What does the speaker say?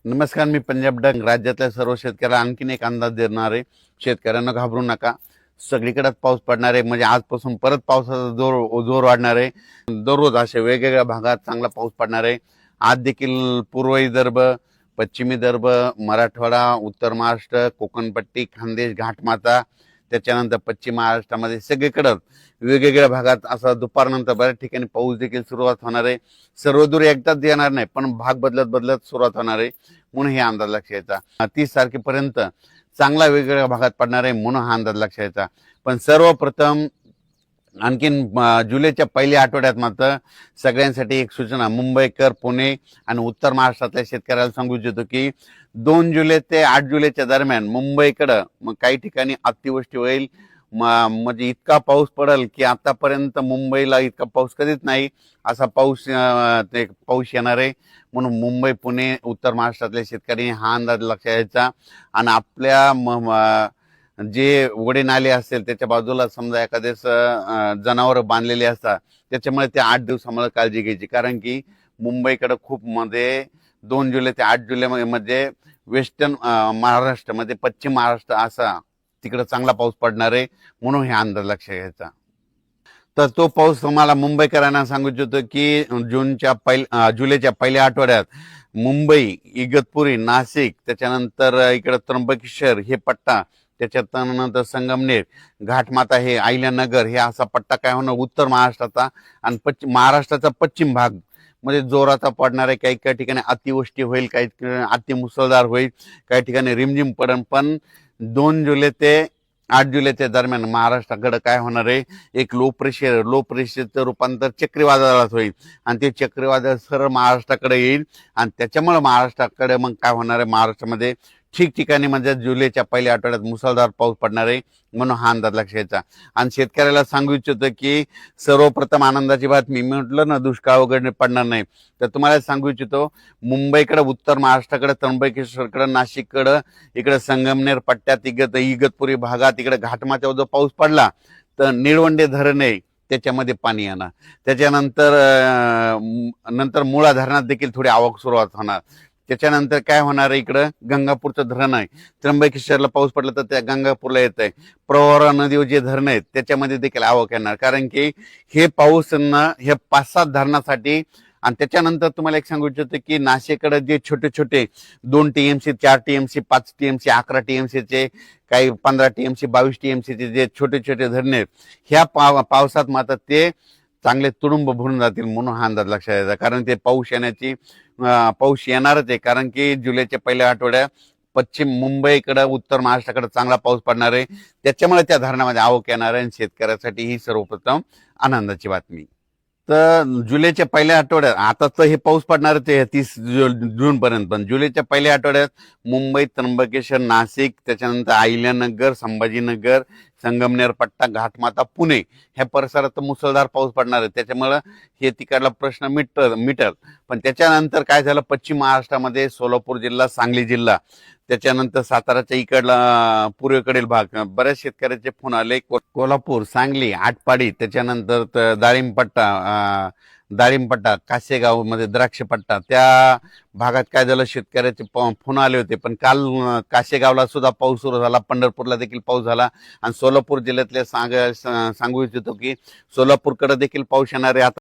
नमस्कार, मी पंजाब डंग. राज्यातल्या सर्व शेतकऱ्याला आणखीन एक अंदाज देणार आहे. शेतकऱ्यांना घाबरू नका. सगळीकडेच पाऊस पडणार आहे. म्हणजे आजपासून परत पावसाचा जोर वाढणार आहे. दररोज अशा वेगवेगळ्या भागात चांगला पाऊस पडणार आहे. आज देखील पूर्व विदर्भ, पश्चिमी विदर्भ, मराठवाडा, उत्तर महाराष्ट्र, कोकणपट्टी, खानदेश, घाटमाता, त्याच्यानंतर पश्चिम महाराष्ट्रामध्ये सगळीकडे वेगवेगळ्या भागात असा दुपारनंतर बऱ्याच ठिकाणी पाऊस देखील सुरुवात होणार आहे. सर्वदूर एकदाच येणार नाही, पण भाग बदलत बदलत सुरुवात होणार आहे. म्हणून हे अंदाज लक्षात यायचा. 30 तारखेपर्यंत चांगला वेगवेगळ्या भागात पडणार आहे, म्हणून हा अंदाज लक्षात यायचा. पण सर्वप्रथम आणखीन जुलैच्या पहिल्या आठवड्यात मात्र सगळ्यांसाठी एक सूचना. मुंबईकर, पुणे आणि उत्तर महाराष्ट्रातल्या शेतकऱ्याला सांगू इच्छितो की 2 जुलै ते 8 जुलैच्या दरम्यान मुंबईकडं मग काही ठिकाणी अतिवृष्टी होईल. म्हणजे इतका पाऊस पडेल की आतापर्यंत मुंबईला इतका पाऊस कधीच नाही असा पाऊस येणार आहे. म्हणून मुंबई, पुणे, उत्तर महाराष्ट्रातल्या शेतकऱ्यांनी हा अंदाज लक्षात घ्यायचा. आणि आपल्या जे ओढे नाले असेल त्याच्या बाजूला समजा एखादेच जनावर बांधलेले असतात, त्याच्यामुळे ते 8 दिवसामुळे काळजी घ्यायची. कारण की मुंबईकडे खूप मध्ये 2 जुलै ते 8 जुलै मध्ये वेस्टर्न महाराष्ट्रामध्ये पश्चिम महाराष्ट्र असा तिकडे चांगला पाऊस पडणार आहे. म्हणून हे अंदाज लक्षात घ्यायचा. तर तो पाऊस तुम्हाला मुंबईकरांना सांगू इच्छितो की जुलैच्या पहिल्या आठवड्यात मुंबई, इगतपुरी, नाशिक, त्याच्यानंतर इकडे त्र्यंबकेश्वर हे पट्टा, त्याच्यानंतर संगमनेर, घाटमाता, हे अहिल्यानगर, हे असा पट्टा काय होणार उत्तर महाराष्ट्राचा आणि महाराष्ट्राचा पश्चिम भाग मध्ये जोराचा पडणार आहे. काही काही ठिकाणी अतिवृष्टी होईल, काही ठिकाणी अतिमुसळधार होईल, काही ठिकाणी रिमझिम पडेल. पण 2 जुलै ते 8 जुलैच्या दरम्यान महाराष्ट्राकडे काय होणार आहे, एक लो प्रेशरचं रूपांतर चक्रीवादळात होईल आणि ते चक्रीवादळ सरळ महाराष्ट्राकडे येईल. आणि त्याच्यामुळे महाराष्ट्राकडे मग काय होणार आहे, महाराष्ट्रामध्ये ठिकठिकाणी म्हणजे जुलैच्या पहिल्या आठवड्यात मुसळधार पाऊस पडणार आहे. म्हणून हा अंदाज लक्षात घ्यायचा. आणि शेतकऱ्याला सांगू इच्छितो की सर्वप्रथम आनंदाची बातमी, मी म्हटलं ना दुष्काळ वगैरे पडणार नाही, तर तुम्हाला सांगू इच्छितो मुंबईकडे, उत्तर महाराष्ट्राकडे, त्र्यंबकेश्वरकडे, नाशिककडे, इकडे संगमनेर पट्ट्यात, इगतपुरी भागात, इकडे घाटमाथ्यावर जो पाऊस पडला तर निळवंडे धरण आहे त्याच्यामध्ये पाणी येणार. त्याच्यानंतर मुळा धरणात देखील थोडी आवक सुरुवात होणार. त्याच्यानंतर काय होणार आहे, इकडं गंगापूरचं धरण आहे, त्र्यंबकेश्वरला पाऊस पडला तर त्या गंगापूरला येत आहे. प्रवरा नदीवर जे धरण आहेत त्याच्यामध्ये देखील आवक येणार. कारण की हे पाऊस हे 5-7 धरणासाठी. आणि त्याच्यानंतर तुम्हाला एक सांगू इच्छितो की नाशिककडे जे छोटे छोटे 2 TMC, 4 TMC, 5 TMC, 11 TMCचे, काही 15 TMC, 22 TMCचे जे छोटे छोटे धरणे आहेत, ह्या पावसात मात्र ते चांगले तुडुंब भरून जातील. म्हणून हा अंदाज लक्षात द्यायचा. कारण ते पाऊस येणारच आहे. कारण की जुलैच्या पहिल्या आठवड्यात पश्चिम मुंबईकडे, उत्तर महाराष्ट्राकडे चांगला पाऊस पडणार आहे. त्याच्यामुळे त्या धरणामध्ये आवक येणार आहे. आणि शेतकऱ्यासाठी ही सर्वप्रथम आनंदाची बातमी. तर जुलैच्या पहिल्या आठवड्यात, आता तर हे पाऊस पडणार ते 30 जून पर्यंत, पण जुलैच्या पहिल्या आठवड्यात मुंबई, त्र्यंबकेश्वर, नाशिक, त्याच्यानंतर अहिल्यानगर, संभाजीनगर, संगमनेर पट्टा, घाटमाता, पुणे ह्या परिसरात मुसळधार पाऊस पडणार आहे. त्याच्यामुळं हे तिकडला प्रश्न मिटल. पण त्याच्यानंतर काय झालं, पश्चिम महाराष्ट्रामध्ये सोलापूर जिल्हा, सांगली जिल्हा, त्याच्यानंतर साताराच्या इकडला पूर्वेकडील भाग, बऱ्याच शेतकऱ्याचे फोन आले. कोल्हापूर, सांगली, आटपाडी, त्याच्यानंतर दाळिंबपट्टा, कासेगाव मध्ये द्राक्ष पट्टा, त्या भागात काय झालं, शेतकऱ्याचे फोन आले होते. पण काल कासेगावला सुद्धा पाऊस सुरू झाला, पंढरपूरला देखील पाऊस झाला. आणि सोलापूर जिल्ह्यातले सांगू इच्छितो की सोलापूरकडे देखील पाऊस येणार आहे. आता